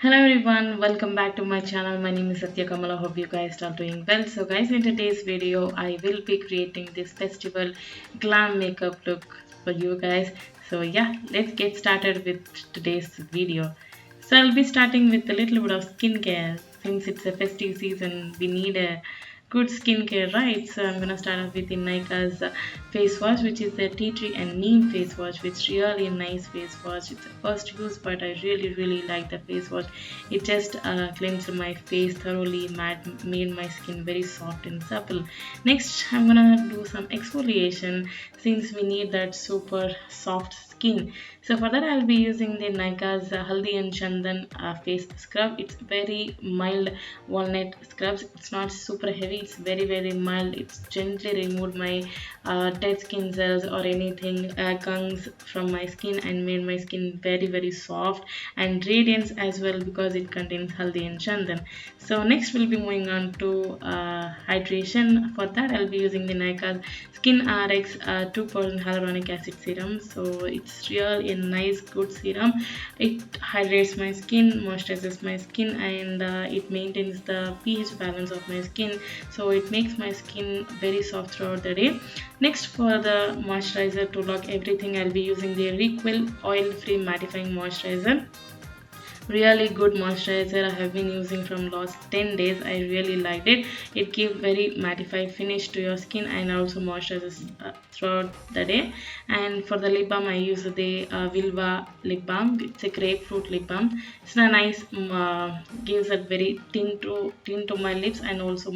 Hello everyone, welcome back to my channel. My name is SATHYA KAMALA. Hope you guys are doing well. So guys, in today's video I will be creating this festival glam makeup look for you guys. So yeah, let's get started with today's video. So I'll be starting with a little bit of skincare. Since it's a festive season, we need a good skincare, right? So I'm gonna start off with the Nykaa's face wash, which is the tea tree and neem face wash, which is really nice face wash. It's a first use, but I really like the face wash. It just cleansed my face thoroughly, made my skin very soft and supple. Next, I'm gonna do some exfoliation since we need that super soft skin. So for that, I'll be using the Nykaa's Haldi and Chandan face scrub. It's very mild walnut scrubs. It's not super heavy. It's very mild. It's gently removed my dead skin cells or anything gunks from my skin and made my skin very soft and radiant as well because it contains Haldi and Chandan. So next we'll be moving on to hydration. For that, I'll be using the Nykaa SKINRX 2% hyaluronic acid serum. So it's really a nice good serum. It hydrates my skin, moisturizes my skin, and it maintains the pH balance of my skin, so it makes my skin very soft throughout the day. Next, for the moisturizer to lock everything, I'll be using the Rimmel oil-free mattifying moisturizer. Really good moisturizer. I have been using from last 10 days. I really liked it. It gives very mattified finish to your skin and also moisturizes throughout the day. And for the lip balm, I use the VILVAH lip balm. It's a grapefruit lip balm. It's a nice gives a very tint to my lips and also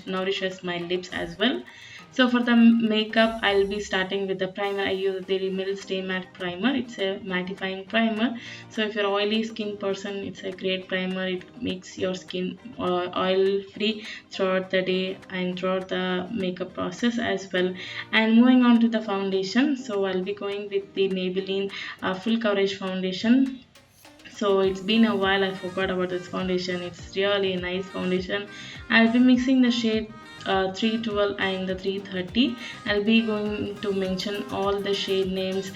nourishes my lips as well. So for the makeup, I'll be starting with the primer. I use the Rimmel Stay Matte Primer. It's a mattifying primer. So if you're oily skin person, it's a great primer. It makes your skin oil free throughout the day and throughout the makeup process as well. And moving on to the foundation. So I'll be going with the Maybelline Full Coverage Foundation. So it's been a while, I forgot about this foundation. It's really a nice foundation. I'll be mixing the shade 312 and the 330. I'll be going to mention all the shade names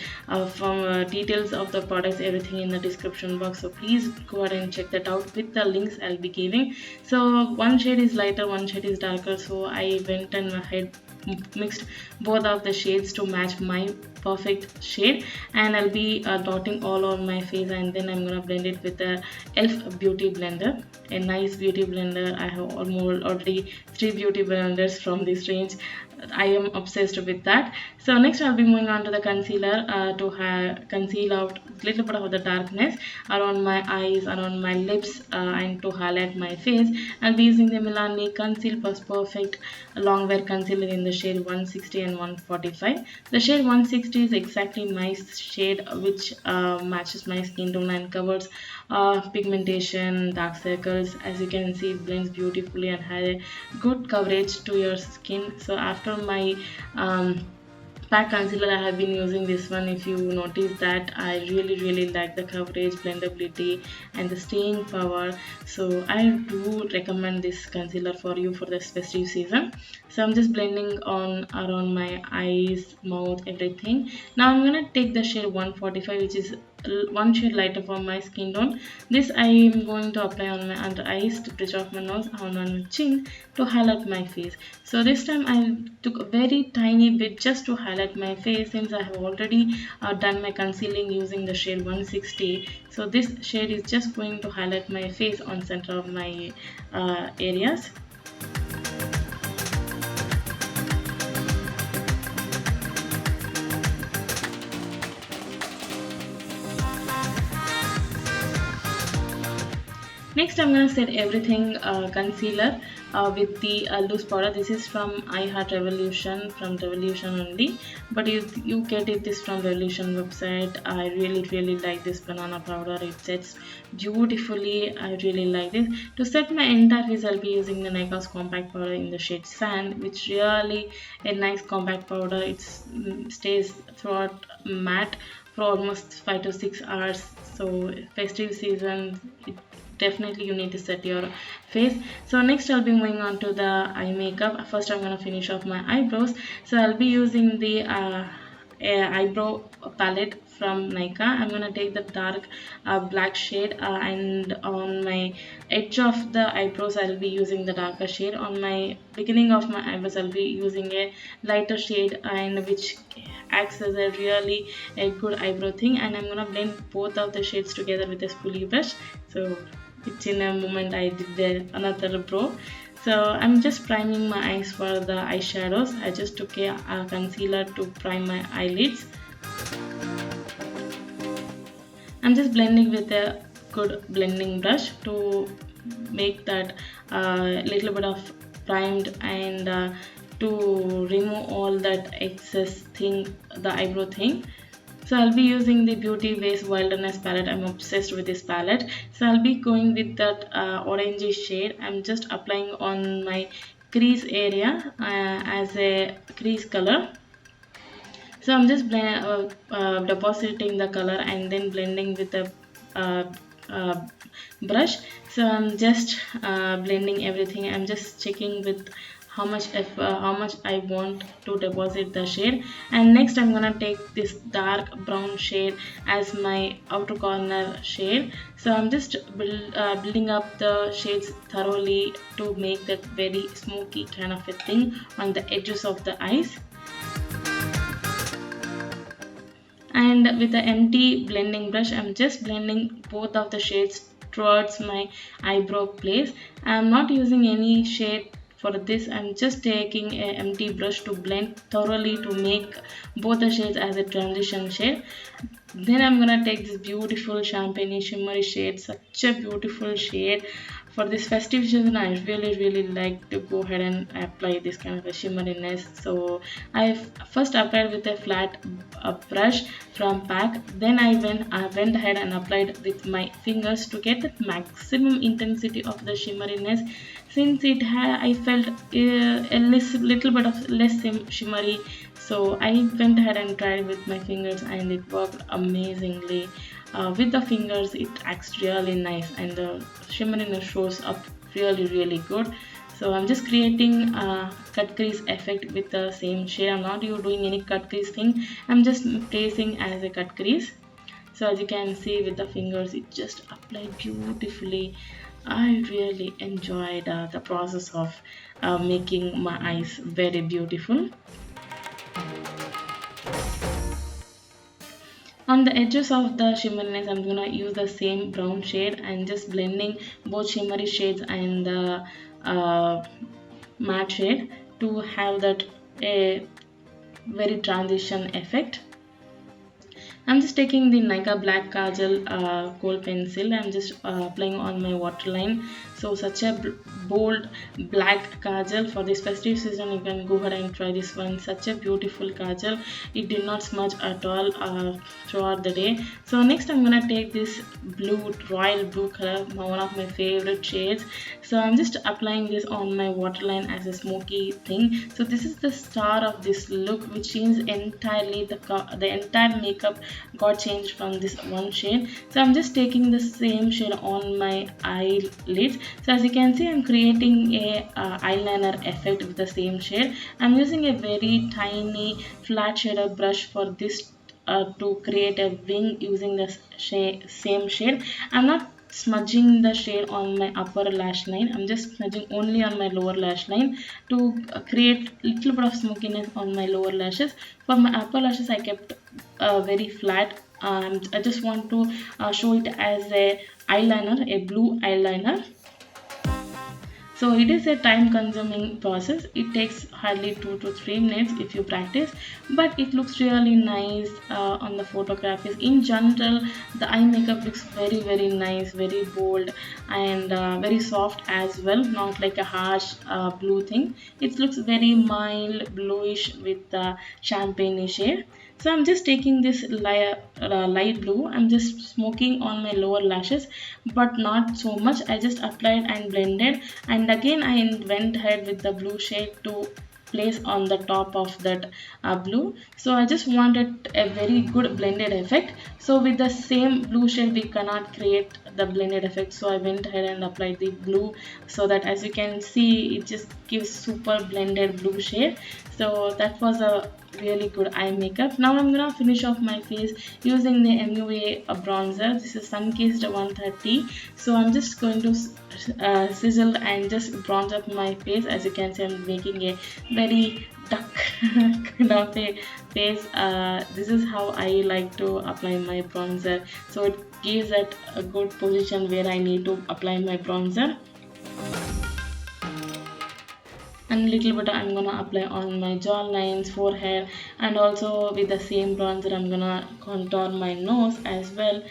from details of the products, everything in the description box, so please go ahead and check that out with the links I'll be giving. So one shade is lighter, one shade is darker, so I went and mixed both of the shades to match my perfect shade, and I'll be dotting all on my face, and then I'm gonna blend it with the e.l.f. beauty blender, a nice beauty blender. I have already 3 beauty blenders from this range. I am obsessed with that. So next I'll be moving on to the concealer to conceal out a little bit of the darkness around my eyes, around my lips, and to highlight my face. I'll be using the Milani Conceal Plus Perfect Longwear Concealer in the shade 160 and 145. The shade 160 is exactly my shade, which matches my skin tone and covers pigmentation, dark circles. As you can see, it blends beautifully and has a good coverage to your skin. So after my pack concealer, I have been using this one. If you notice that, I really like the coverage, blendability, and the staying power. So I do recommend this concealer for you for this festive season. So I'm just blending on around my eyes, mouth, everything. Now I'm gonna take the shade 145, which is one shade lighter for my skin tone. This I am going to apply on my under eyes, to bridge off my nose, on my chin, to highlight my face. So this time I took a very tiny bit just to highlight my face, since I have already done my concealing using the shade 160. So this shade is just going to highlight my face on center of my areas. Next, I'm gonna set everything concealer with the loose powder. This is from I Heart Revolution, from Revolution only, but you get this from Revolution website. I really like this banana powder. It sets beautifully. I really like this. To set my entire face, I'll be using the Nykaa's compact powder in the shade Sand, which really a nice compact powder. It stays throughout matte for almost 5 to 6 hours. So festive season, definitely you need to set your face. So next I'll be moving on to the eye makeup. First I'm going to finish off my eyebrows. So I'll be using the eyebrow palette from Nykaa. I'm gonna take the dark black shade, and on my edge of the eyebrows I'll be using the darker shade. On my beginning of my eyebrows I'll be using a lighter shade, and which acts as a really a good eyebrow thing. And I'm gonna blend both of the shades together with a spoolie brush. So it's in a moment I did another brow. So I'm just priming my eyes for the eyeshadows. I just took a concealer to prime my eyelids. I'm just blending with a good blending brush to make that little bit of primed, and to remove all that excess thing, the eyebrow thing. So I'll be using the Beauty Base Wilderness palette. I'm obsessed with this palette. So I'll be going with that orangey shade. I'm just applying on my crease area as a crease color. So I'm just depositing the color and then blending with the brush. So I'm just blending everything. I'm just checking with how much I want to deposit the shade. And next I'm gonna take this dark brown shade as my outer corner shade. So I'm just building up the shades thoroughly to make that very smoky kind of a thing on the edges of the eyes. And with the empty blending brush I'm just blending both of the shades towards my eyebrow place. I'm not using any shade for this. I'm just taking an empty brush to blend thoroughly to make both the shades as a transition shade. Then I'm gonna take this beautiful champagne shimmery shade, such a beautiful shade. For this festive season I really like to go ahead and apply this kind of a shimmeriness. So I first applied with a flat brush from pack, then I went ahead and applied with my fingers to get the maximum intensity of the shimmeriness. Since I felt a little bit of less shimmery, so I went ahead and tried with my fingers and it worked amazingly. With the fingers it acts really nice and the shimmeriness shows up really good. So I'm just creating a cut crease effect with the same shade. I'm not doing any cut crease thing, I'm just placing as a cut crease. So as you can see with the fingers it just applied beautifully. I really enjoyed the process of making my eyes very beautiful. On the edges of the shimmeriness, I'm gonna use the same brown shade and just blending both shimmery shades and the matte shade to have that a very transition effect. I'm just taking the Nykaa black kajal kohl pencil. I'm just applying on my waterline. So such a bold black kajal for this festive season. You can go ahead and try this one. Such a beautiful kajal. It did not smudge at all throughout the day. So next I'm gonna take this blue, royal blue color, one of my favorite shades. So I'm just applying this on my waterline as a smoky thing. So this is the star of this look, which changed entirely. The entire makeup got changed from this one shade. So I'm just taking the same shade on my eyelids. So as you can see, I'm creating a eyeliner effect with the same shade. I'm using a very tiny flat shader brush for this to create a wing using the same shade. I'm not smudging the shade on my upper lash line. I'm just smudging only on my lower lash line to create a little bit of smokiness on my lower lashes. For my upper lashes, I kept very flat. I just want to show it as a eyeliner, a blue eyeliner. So it is a time consuming process. It takes hardly 2 to 3 minutes if you practice, but it looks really nice on the photographs. In general, the eye makeup looks very nice, very bold and very soft as well, not like a harsh blue thing. It looks very mild bluish with the champagne shade. So I'm just taking this light blue. I'm just smoking on my lower lashes, but not so much. I just applied and blended, and again I went ahead with the blue shade to place on the top of that blue. So I just wanted a very good blended effect. So with the same blue shade we cannot create the blended effect, so I went ahead and applied the blue, so that as you can see it just gives super blended blue shade. So that was a really good eye makeup. Now I'm gonna finish off my face using the MUA bronzer. This is Sunkissed 130. So I'm just going to sizzle and just bronze up my face. As you can see, I'm making a very duck kind of a face. This is how I like to apply my bronzer, so it gives that a good position where I need to apply my bronzer. And little bit I'm gonna apply on my jaw lines, forehead, and also with the same bronzer I'm gonna contour my nose as well.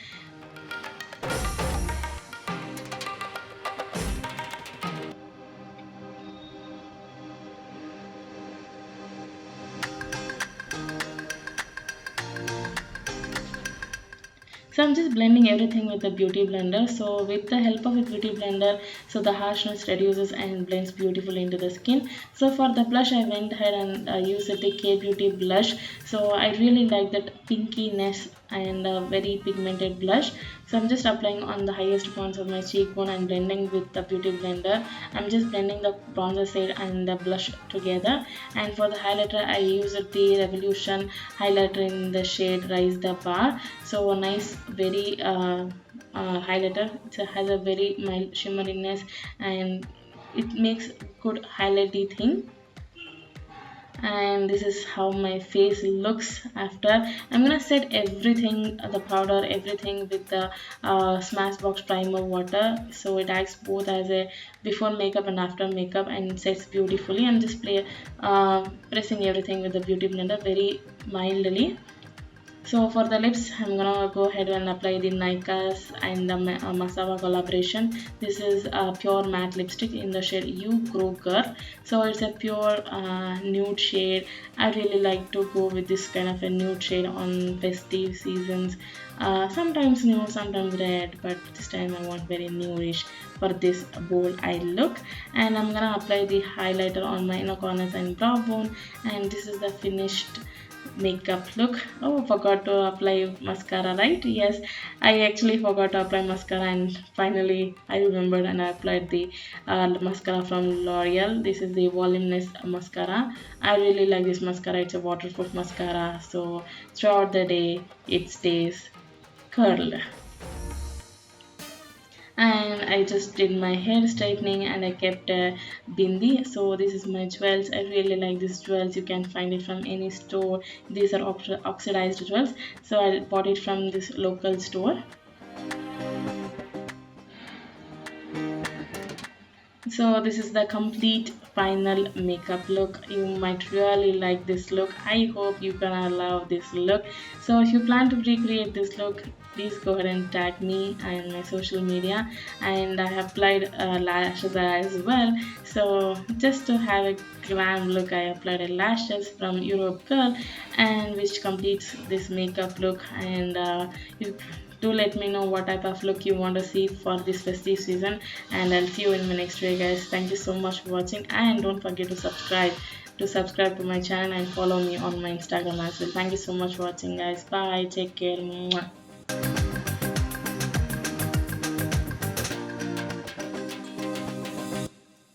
So I'm just blending everything with the beauty blender. So with the help of a beauty blender, so the harshness reduces and blends beautifully into the skin. So for the blush, I went ahead and used the K Beauty blush. So I really like that pinkiness and very pigmented blush. So I'm just applying on the highest points of my cheekbone and blending with the beauty blender. I'm just blending the bronzer shade and the blush together. And for the highlighter, I used the Revolution highlighter in the shade Rise the Bar. So a nice, very highlighter. It has a very mild shimmeriness and it makes good highlighty thing. And this is how my face looks after. I'm gonna set everything, the powder, everything with the Smashbox primer water, so it acts both as a before makeup and after makeup and sets beautifully. I'm just pressing everything with the beauty blender very mildly. So for the lips, I'm gonna go ahead and apply the Nykaa and the Masava collaboration. This is a pure matte lipstick in the shade You Grow Girl. So it's a pure nude shade. I really like to go with this kind of a nude shade on festive seasons. Sometimes nude, sometimes red, but this time I want very nudish for this bold eye look. And I'm gonna apply the highlighter on my inner corners and brow bone. And this is the finished makeup look. Oh, forgot to apply mascara, right? Yes, I actually forgot to apply mascara and finally I remembered and I applied the mascara from L'Oreal. This is the voluminous mascara. I really like this mascara. It's a waterproof mascara, so throughout the day it stays curled. And I just did my hair straightening and I kept a bindi. So this is my jewels. I really like these jewels. You can find it from any store. These are oxidized jewels, so I bought it from this local store. So this is the complete final makeup look. You might really like this look. I hope you're gonna love this look. So if you plan to recreate this look, please go ahead and tag me and my social media. And I have applied lashes as well. So just to have a glam look, I applied a lashes from Europe Girl, and which completes this makeup look. And do let me know what type of look you want to see for this festive season, and I'll see you in my next video, guys. Thank you so much for watching, and don't forget to subscribe to my channel and follow me on my Instagram as well. Thank you so much for watching, guys. Bye, take care. Mwah.